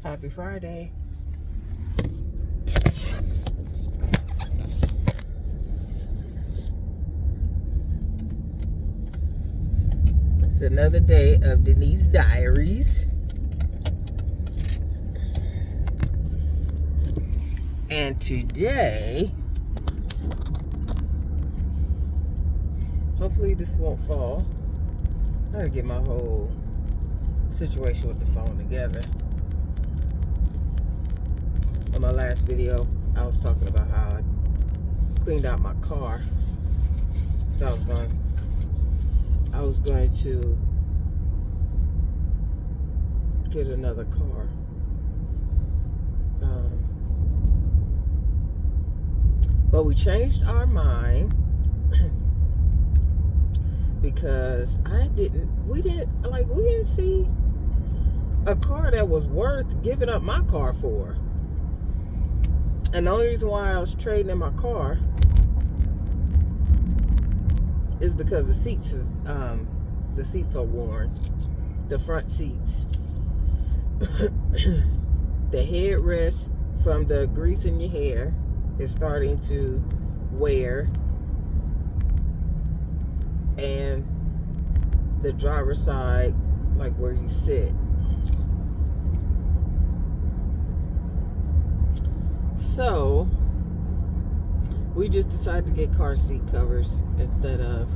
Happy Friday. It's another day of Denise Diaries. And today, hopefully this won't fall. I gotta get my whole situation with the phone together. On my last video, I was talking about how I cleaned out my car. So I was going to get another car. But we changed our mind because we didn't see a car that was worth giving up my car for. And the only reason why I was trading in my car is because the seats are worn. The front seats. The headrest from the grease in your hair is starting to wear. And the driver's side, like where you sit. So we just decided to get car seat covers instead of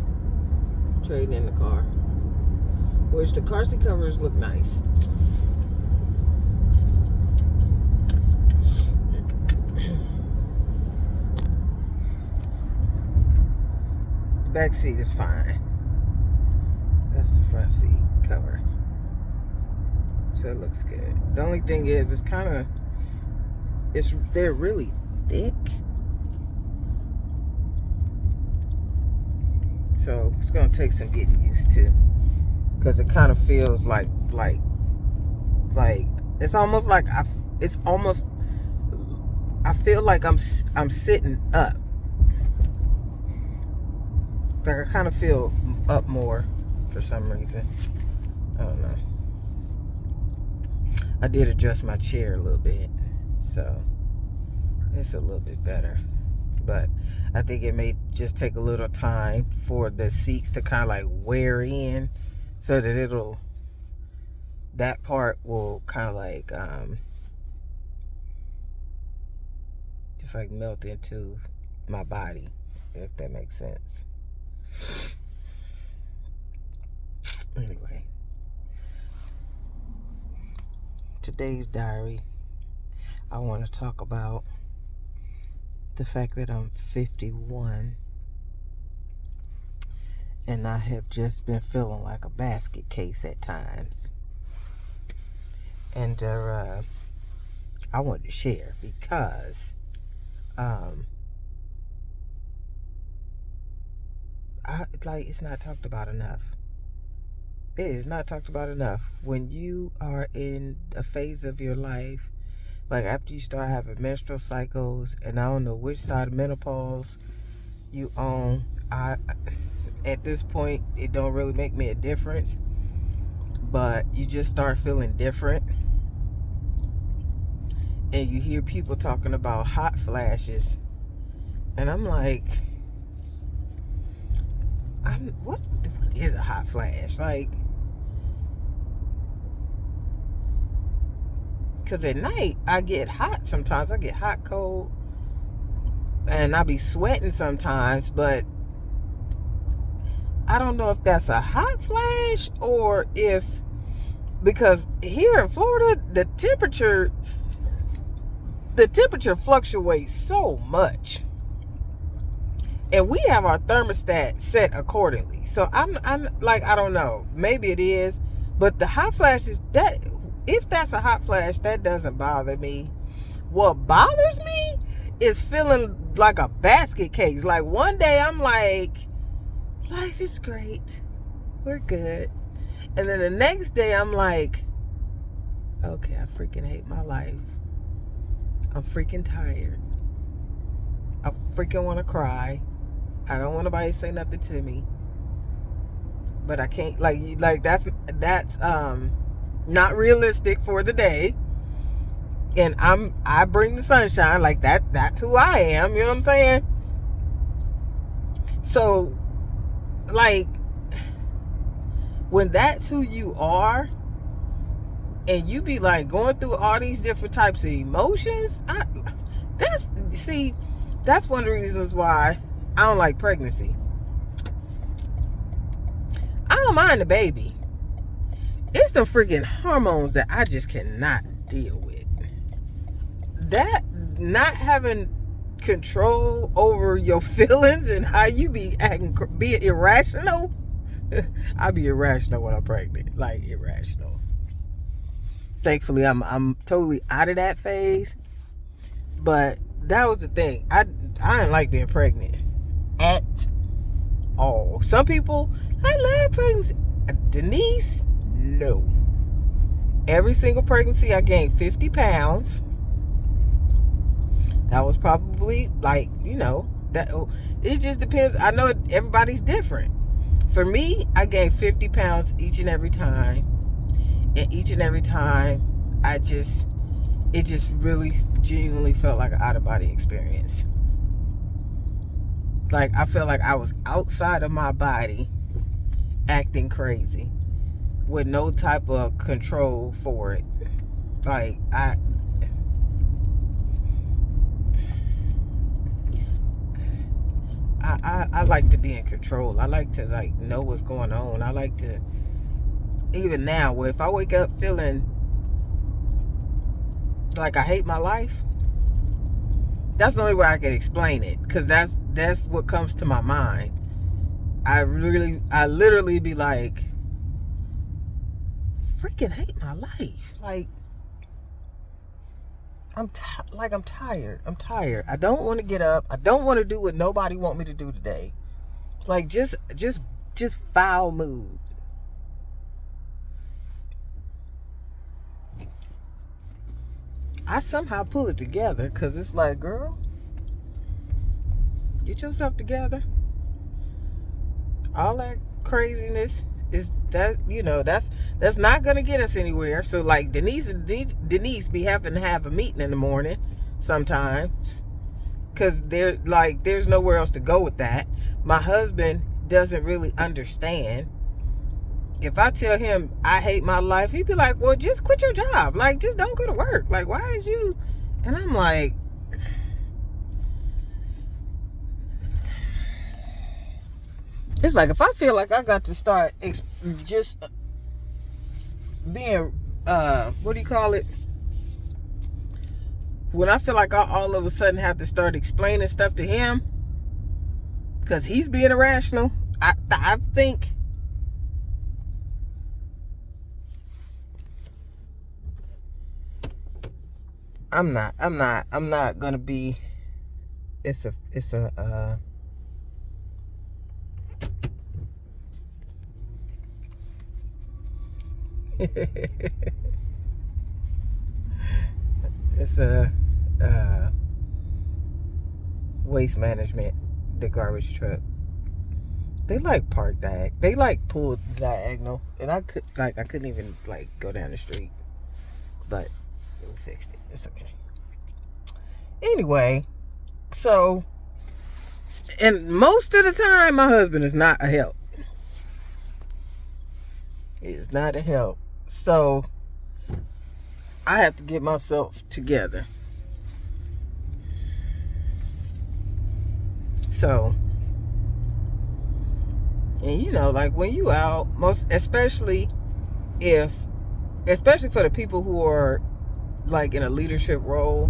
trading in the car. Which the car seat covers look nice. The back seat is fine. That's the front seat cover. So it looks good. The only thing is they're really thick. So it's gonna take some getting used to, because it kind of feels like it's almost like I feel like I'm sitting up. Like I kind of feel up more for some reason. I don't know. I did adjust my chair a little bit, so it's a little bit better. But I think it may just take a little time for the seats to kind of like wear in, so that that part will kind of like just like melt into my body, if that makes sense. Anyway, today's diary, I want to talk about the fact that I'm 51 and I have just been feeling like a basket case at times. And I wanted to share because it's not talked about enough. It is not talked about enough. When you are in a phase of your life, like after you start having menstrual cycles, and I don't know which side of menopause you on. At this point, it don't really make me a difference, but you just start feeling different. And you hear people talking about hot flashes, and I'm like, what is a hot flash? Like, because at night I get hot sometimes. I get hot, cold, and I be sweating sometimes, but I don't know if that's a hot flash or because here in Florida the temperature fluctuates so much, and we have our thermostat set accordingly. So I'm like, I don't know, maybe it is, but the hot flashes, that if that's a hot flash, that doesn't bother me. What bothers me is feeling like a basket case. Like one day I'm like, life is great, we're good, and then the next day I'm like, okay, I freaking hate my life. I'm freaking tired. I freaking want to cry. I don't want nobody to say nothing to me. But I can't, like that's not realistic for the day. And I bring the sunshine. Like that's who I am. You know what I'm saying? So, like, when that's who you are, and you be like going through all these different types of emotions, that's one of the reasons why I don't like pregnancy. I don't mind the baby. It's the freaking hormones that I just cannot deal with. That not having control over your feelings and how you be acting, being irrational. I be irrational when I'm pregnant, like irrational. Thankfully, I'm totally out of that phase. But that was the thing. I didn't like being pregnant at all. Some people, I love pregnancy. Denise, no. Every single pregnancy, I gained 50 pounds. That was probably like, that it just depends. I know everybody's different. For me, I gained 50 pounds each and every time. And each and every time, it just really genuinely felt like an out-of-body experience. Like, I felt like I was outside of my body acting crazy with no type of control for it. Like, I like to be in control. I like to, like, know what's going on. I like to, even now, where if I wake up feeling like I hate my life, that's the only way I can explain it, because that's what comes to my mind. I literally be like, freaking hate my life. Like, I'm tired. I'm tired. I don't want to get up. I don't want to do what nobody want me to do today. Like, just foul mood. I somehow pull it together, because it's like, girl, get yourself together. All that craziness is that, that's not gonna get us anywhere. So, like, Denise be having to have a meeting in the morning sometimes, because there's nowhere else to go with that. My husband doesn't really understand. If I tell him I hate my life, he'd be like, well, just quit your job. Like, just don't go to work. Like, why is you? And I'm like, it's like, if I feel like I got to start just being, what do you call it? When I feel like I all of a sudden have to start explaining stuff to him because he's being irrational, I think I'm not gonna be. It's a it's a waste management, the garbage truck. They like park they like pull diagonal, and I couldn't even like go down the street, but we fixed it. It's okay. Anyway, so, and most of the time my husband is not a help. He is not a help. So I have to get myself together. So, and like when you out, especially for the people who are like in a leadership role,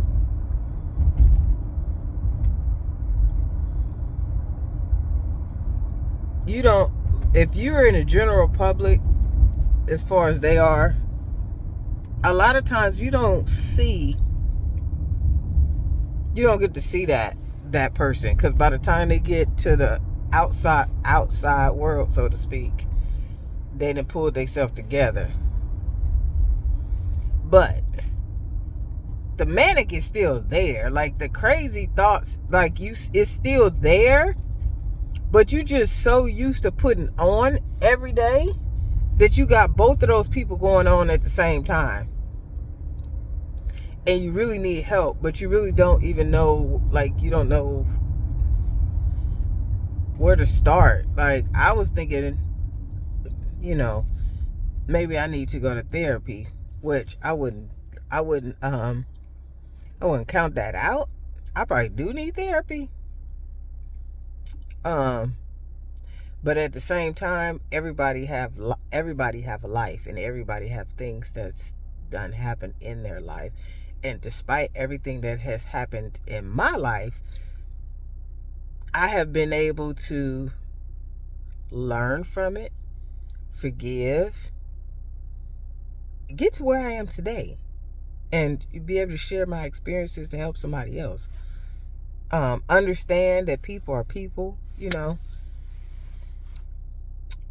if you're in a general public, as far as they are, a lot of times you don't get to see that person, because by the time they get to the outside world, so to speak, they done pulled themselves together. But the manic is still there. Like, the crazy thoughts, like, it's still there, but you just so used to putting on every day that you got both of those people going on at the same time. and you really need help, but you really don't even know, like, you don't know where to start. Like, I was thinking, maybe I need to go to therapy, which I wouldn't count that out. I probably do need therapy. But at the same time, everybody have a life, and everybody have things that's done happen in their life. And despite everything that has happened in my life, I have been able to learn from it, forgive, get to where I am today, and be able to share my experiences to help somebody else. Understand that people are people,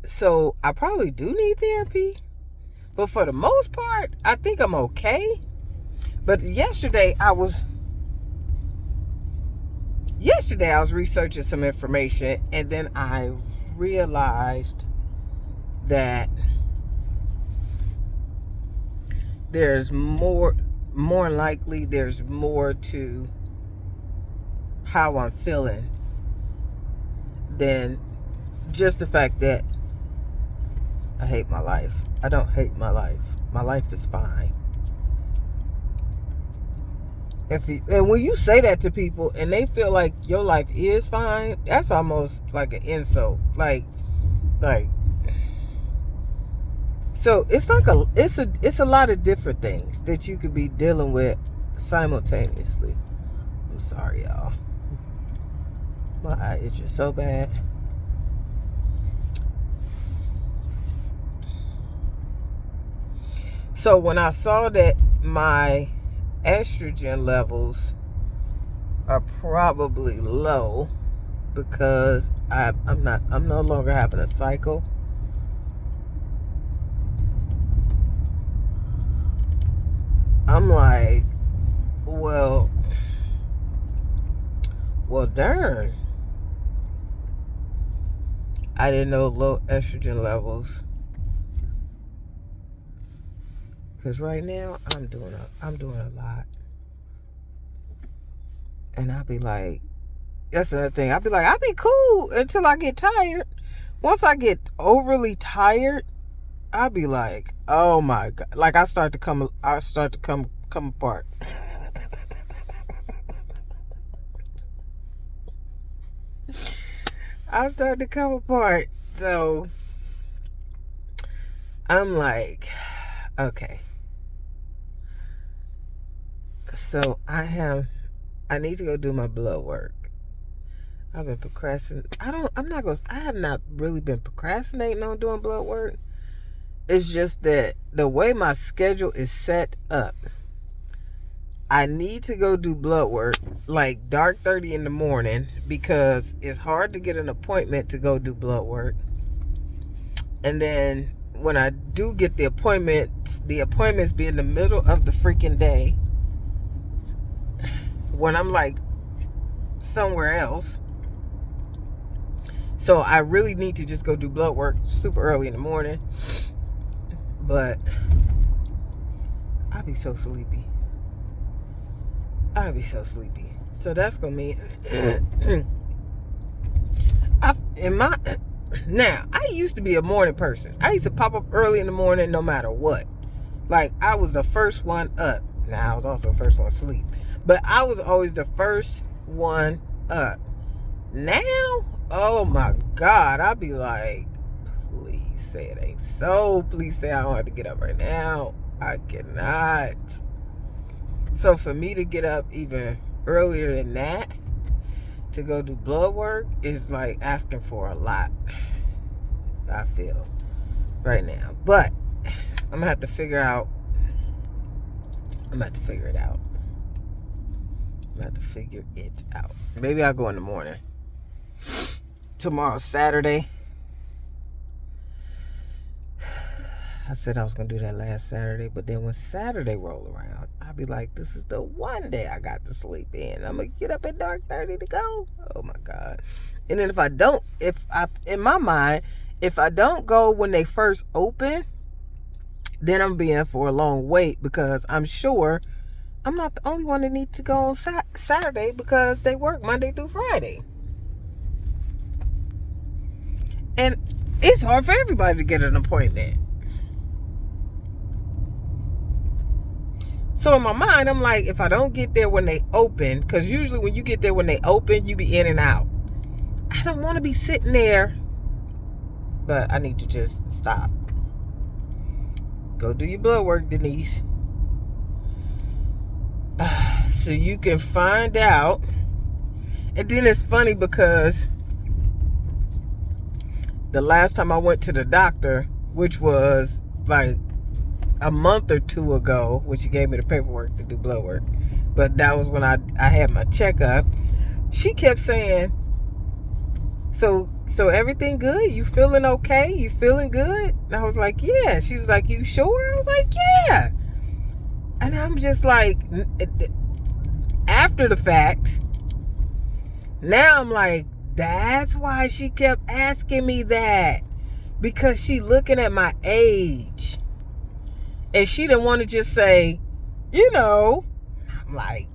So I probably do need therapy, but for the most part, I think I'm okay. But yesterday I was researching some information, and then I realized that there's more likely there's more to how I'm feeling than just the fact that I hate my life. I don't hate my life. My life is fine. And when you say that to people and they feel like your life is fine, that's almost like an insult. Like so it's like it's a lot of different things that you could be dealing with simultaneously. I'm sorry, y'all. My eye itches so bad. So when I saw that my estrogen levels are probably low because I'm no longer having a cycle, I'm like, well, darn. I didn't know low estrogen levels. Because right now, I'm doing a lot. And I'll be like, that's another thing. I'll be like, I'll be cool until I get tired. Once I get overly tired, I'll be like, oh my God. Like I start to come apart. I start to come apart. So I'm like, okay. So I need to go do my blood work. I've been procrastinating. I have not really been procrastinating on doing blood work. It's just that the way my schedule is set up, I need to go do blood work like dark 30 in the morning because it's hard to get an appointment to go do blood work. And then when I do get the appointments be in the middle of the freaking day when I'm like somewhere else. So I really need to just go do blood work super early in the morning. But I'll be so sleepy. So that's gonna mean now, I used to be a morning person. I used to pop up early in the morning no matter what. Like, I was the first one up. Now, I was also the first one to sleep. But I was always the first one up. Now, oh my God, I'll be like, please say it ain't so. Please say I don't have to get up right now. I cannot. So for me to get up even earlier than that to go do blood work is like asking for a lot, I feel, right now. But I'm gonna have to figure it out. Maybe I'll go in the morning. Tomorrow's Saturday. I said I was going to do that last Saturday, but then when Saturday roll around, I'll be like, this is the one day I got to sleep in. I'm going to get up at dark 30 to go. Oh my God. And then in my mind, if I don't go when they first open, then I'm being for a long wait because I'm sure I'm not the only one that needs to go on Saturday because they work Monday through Friday. And it's hard for everybody to get an appointment. So in my mind, I'm like, if I don't get there when they open, because usually when you get there when they open, you be in and out. I don't want to be sitting there, but I need to just stop. Go do your blood work, Denise. So you can find out. And then it's funny because the last time I went to the doctor, which was like a month or two ago, when she gave me the paperwork to do blood work, but that was when I had my checkup, she kept saying, so everything good? You feeling okay? You feeling good? And I was like, yeah. She was like, you sure? I was like, yeah. And I'm just like, after the fact, now I'm like, that's why she kept asking me that. Because she looking at my age. And she didn't want to just say, I'm like,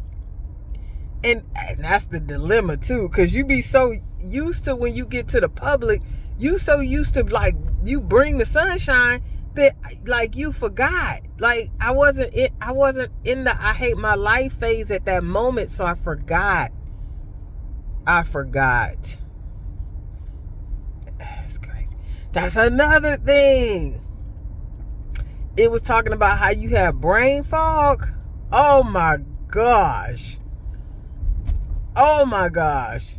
and that's the dilemma too. Because you be so used to, when you get to the public, you so used to, like, you bring the sunshine that, like, you forgot. Like, I wasn't in the I hate my life phase at that moment, so I forgot. That's crazy. That's another thing. It was talking about how you have brain fog. Oh my gosh. Oh my gosh.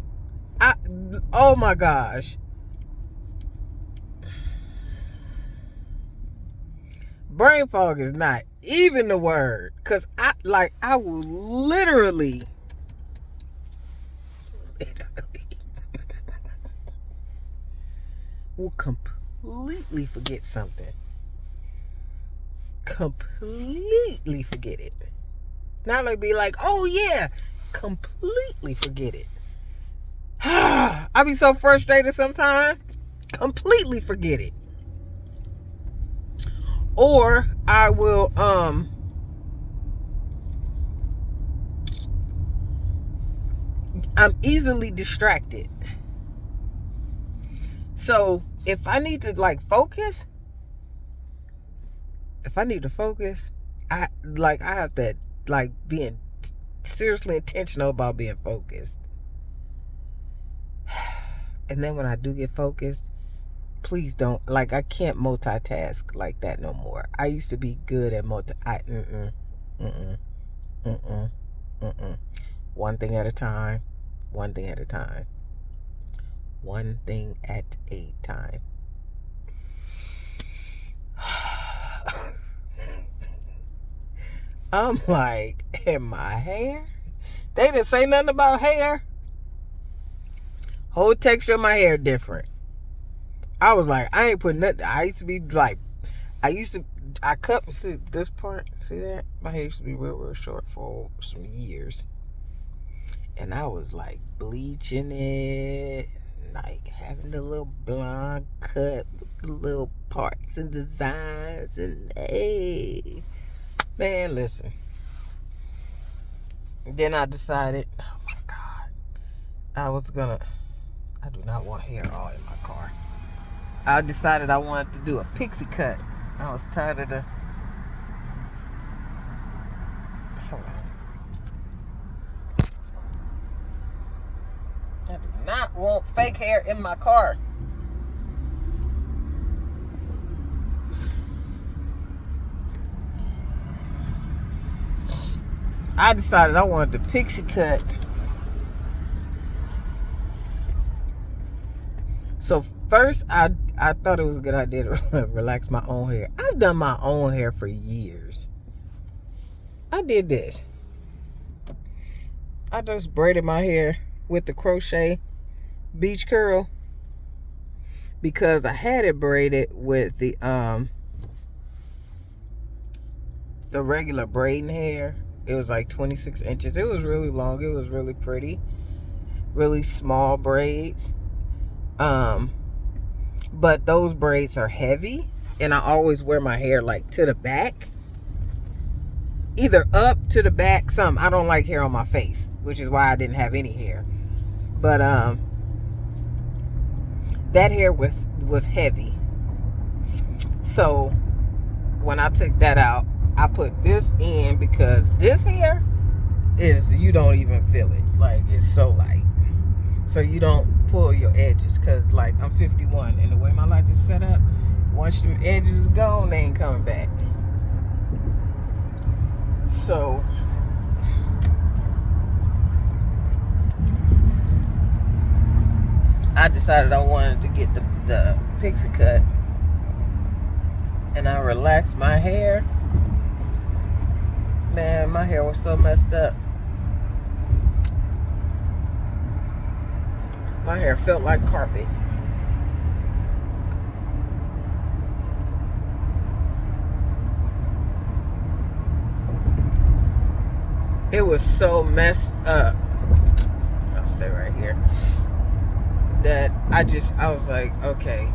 Brain fog is not even the word. Because I will literally will completely forget something. Completely forget it. Not like be like, oh yeah, completely forget it. I be so frustrated sometimes. Completely forget it. Or I will I'm easily distracted. So if I need to focus, I have to being seriously intentional about being focused. And then when I do get focused, please don't, I can't multitask like that no more. I used to be good at one thing at a time. I'm like, and my hair? They didn't say nothing about hair. Whole texture of my hair different. I was like, I ain't putting nothing. I used to be like, I cut, see this part, see that? My hair used to be real short for some years. And I was like bleaching it, having the little blonde cut with the little parts and designs, and hey, man, listen. Then I decided, oh my God, I do not want hair all in my car. I decided I wanted to do a pixie cut. I was tired of hold on. I do not want fake hair in my car. I decided I wanted the pixie cut. So first, I thought it was a good idea to relax my own hair. I've done my own hair for years. I did this. I just braided my hair with the crochet beach curl because I had it braided with the regular braiding hair. It was like 26 inches. It was really long. It was really pretty. Really small braids. But those braids are heavy, and I always wear my hair to the back. either up to the back, some. I don't like hair on my face, which is why I didn't have any hair. But that hair was heavy. So when I took that out, I put this in because this hair is, you don't even feel it. Like, it's so light. So you don't pull your edges, because like I'm 51 and the way my life is set up, once them edges is gone, they ain't coming back. So I decided I wanted to get the pixie cut, and I relaxed my hair. Man, my hair was so messed up. My hair felt like carpet. It was so messed up. I'll stay right here. That I was like, okay.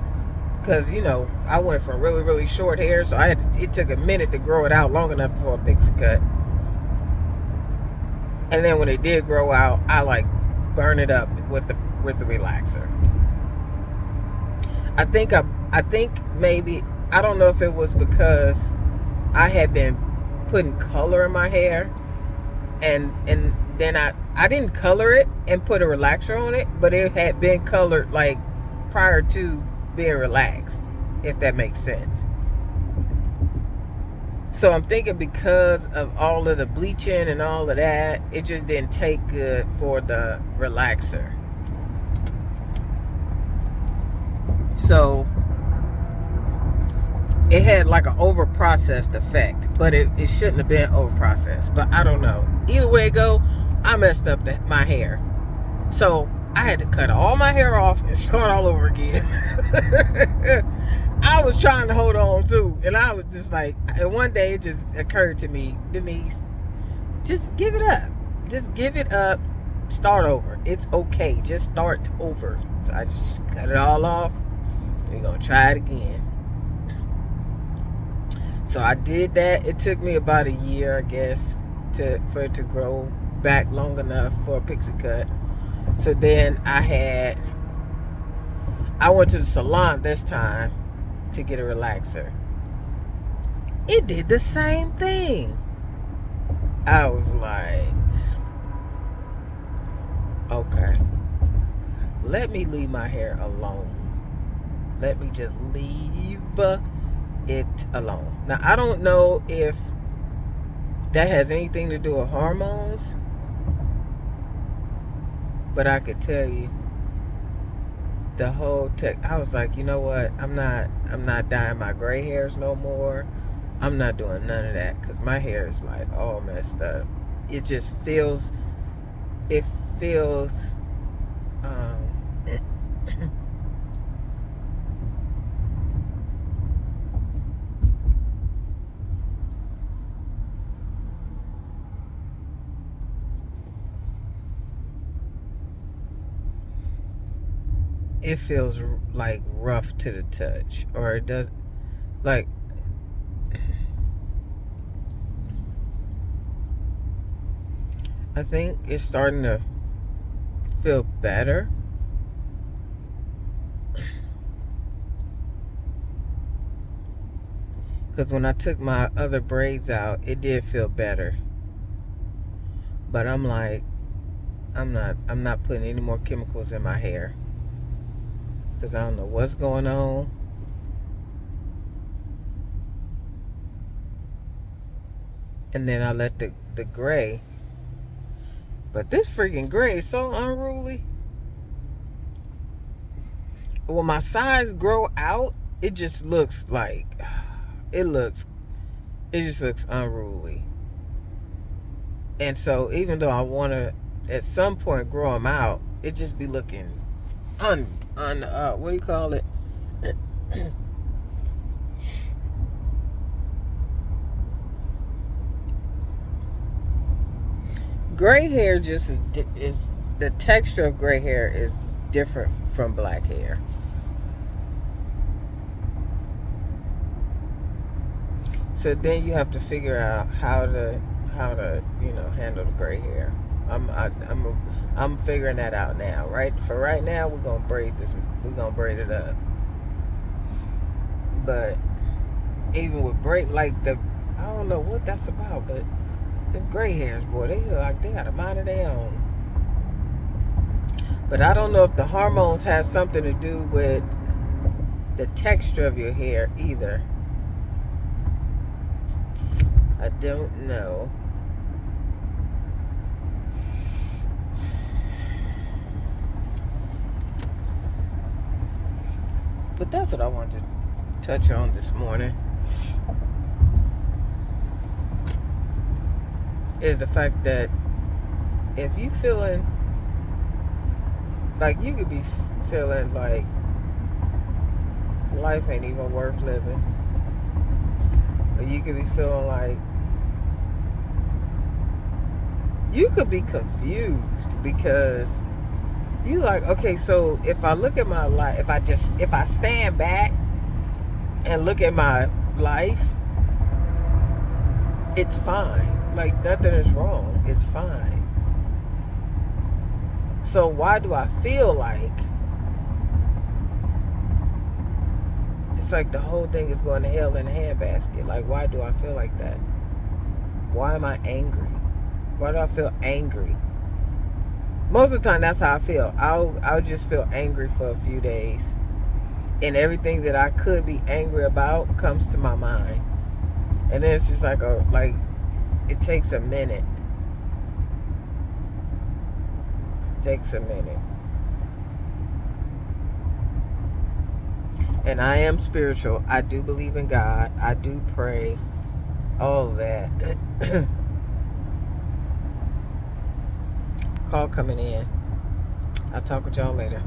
Because, you know, I went from really, really short hair, so it took a minute to grow it out long enough for a pixie cut. And then when it did grow out, I like burn it up with the relaxer. I think maybe, I don't know if it was because I had been putting color in my hair, and then I didn't color it and put a relaxer on it, but it had been colored like prior to being relaxed, if that makes sense. So I'm thinking because of all of the bleaching and all of that, it just didn't take good for the relaxer. So it had like an over-processed effect, but it shouldn't have been over-processed. But I don't know. Either way it go, I messed up my hair. So I had to cut all my hair off and start all over again. I was trying to hold on too, and I was just like, and one day it just occurred to me, Denise, just give it up. Just give it up. Start over. It's okay. Just start over. So I just cut it all off. We're going to try it again. So I did that. It took me about a year, I guess, for it to grow back long enough for a pixie cut. So then I went to the salon this time to get a relaxer. It did the same thing. I was like, okay, let me leave my hair alone. Let me just leave it alone. Now, I don't know if that has anything to do with hormones, but I could tell you the whole I was like, you know what? I'm not dyeing my gray hairs no more. I'm not doing none of that, because my hair is like all messed up. It just feels it feels like rough to the touch, or it does, like, I think it's starting to feel better. Because when I took my other braids out, it did feel better. But I'm like, I'm not putting any more chemicals in my hair, because I don't know what's going on. And then I let the gray. But this freaking gray is so unruly. When my sides grow out, it just looks like, it just looks unruly. And so even though I want to at some point grow them out, it just be looking what do you call it? Gray hair just is the texture of gray hair is different from black hair. So then you have to figure out how to handle the gray hair. I'm figuring that out now. Right, for right now, we're gonna braid this. We're gonna braid it up. But even with braid, like I don't know what that's about, but the gray hairs, boy, they got a mind of their own. But I don't know if the hormones has something to do with the texture of your hair either. I don't know. But that's what I wanted to touch on this morning. Is the fact that if you feeling like, you could be feeling like life ain't even worth living, or you could be feeling like you could be confused because you like, okay, so if I look at my life, if I stand back and look at my life, it's fine. Like, nothing is wrong. It's fine. So why do I feel like it's like the whole thing is going to hell in a handbasket? Like, why do I feel like that? Why am I angry? Why do I feel angry? Most of the time, that's how I feel. I'll just feel angry for a few days, and everything that I could be angry about comes to my mind, and then it's just like it takes a minute. It takes a minute. And I am spiritual. I do believe in God. I do pray. All of that. Call coming in. I'll talk with y'all later.